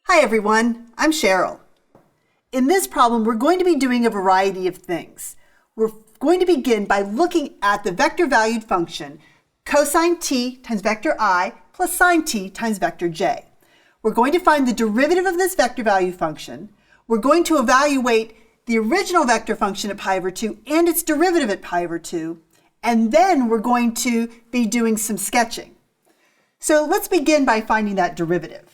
Hi everyone, I'm Cheryl. In this problem, we're going to be doing a variety of things. We're going to begin by looking at the vector-valued function cosine t times vector I plus sine t times vector j. We're going to find the derivative of this vector-value function. We're going to evaluate the original vector function at pi over 2 and its derivative at pi over 2, and then we're going to be doing some sketching. So let's begin by finding that derivative.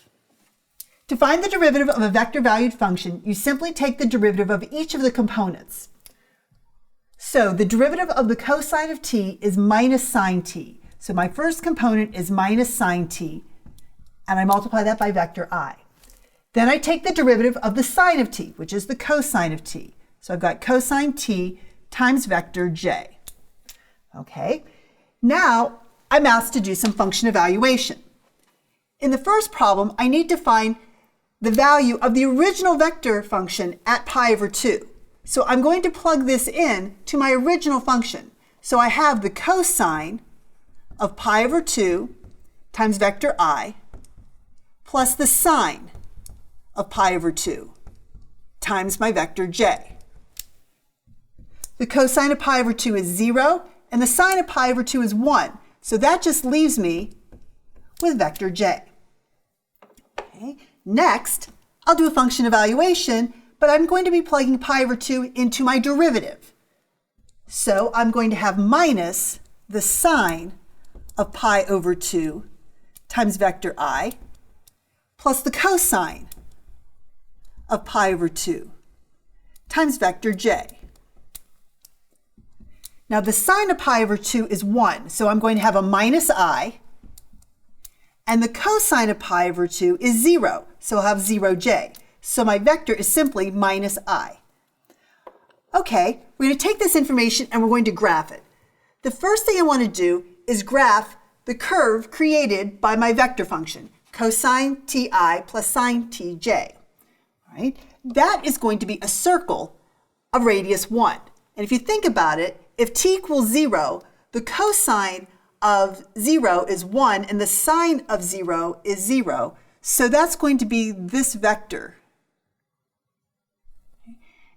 To find the derivative of a vector-valued function, you simply take the derivative of each of the components. So the derivative of the cosine of t is minus sine t. So my first component is minus sine t, and I multiply that by vector I. Then I take the derivative of the sine of t, which is the cosine of t. So I've got cosine t times vector j. Okay, now I'm asked to do some function evaluation. In the first problem, I need to find the value of the original vector function at pi over 2. So I'm going to plug this in to my original function. So I have the cosine of pi over 2 times vector I plus the sine of pi over 2 times my vector j. The cosine of pi over 2 is 0, and the sine of pi over 2 is 1. So that just leaves me with vector j. Okay. Next, I'll do a function evaluation, but I'm going to be plugging pi over 2 into my derivative. So I'm going to have minus the sine of pi over 2 times vector I plus the cosine of pi over 2 times vector j. Now the sine of pi over 2 is 1, so I'm going to have a minus I, and the cosine of pi over 2 is 0, so I'll have 0j. So my vector is simply minus I. Okay, we're going to take this information and we're going to graph it. The first thing I want to do is graph the curve created by my vector function, cosine ti plus sine tj. Right? That is going to be a circle of radius 1. And if you think about it, if t equals 0, the cosine of 0 is 1 and the sine of 0 is 0. So that's going to be this vector.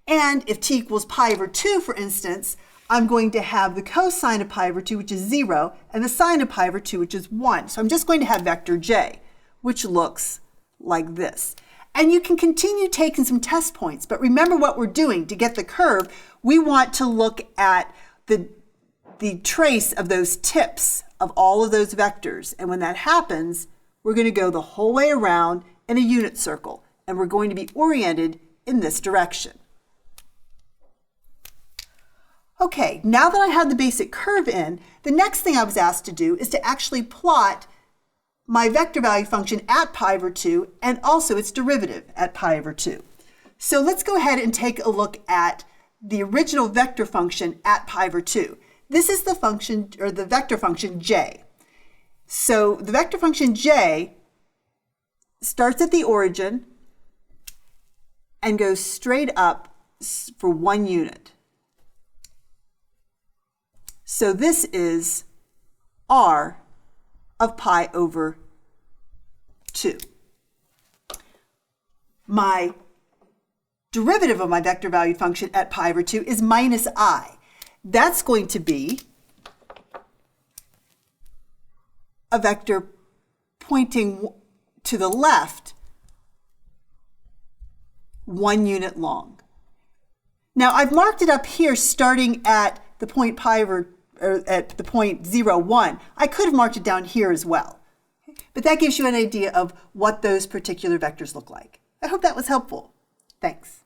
And if t equals pi over 2, for instance, I'm going to have the cosine of pi over 2, which is 0, and the sine of pi over 2, which is 1. So I'm just going to have vector j, which looks like this. And you can continue taking some test points, but remember what we're doing. To get the curve, we want to look at the trace of those tips of all of those vectors. And when that happens, we're going to go the whole way around in a unit circle, and we're going to be oriented in this direction. Okay, now that I have the basic curve in, the next thing I was asked to do is to actually plot my vector value function at pi over 2 and also its derivative at pi over 2. So let's go ahead and take a look at the original vector function at pi over 2. This is the function, or the vector function j. So the vector function j starts at the origin and goes straight up for 1 unit. So this is r of pi over 2. My derivative of my vector value function at pi over 2 is minus I. That's going to be a vector pointing to the left 1 unit long. Now I've marked it up here starting at the point pi over, or at the point 0, 1. I could have marked it down here as well. But that gives you an idea of what those particular vectors look like. I hope that was helpful. Thanks.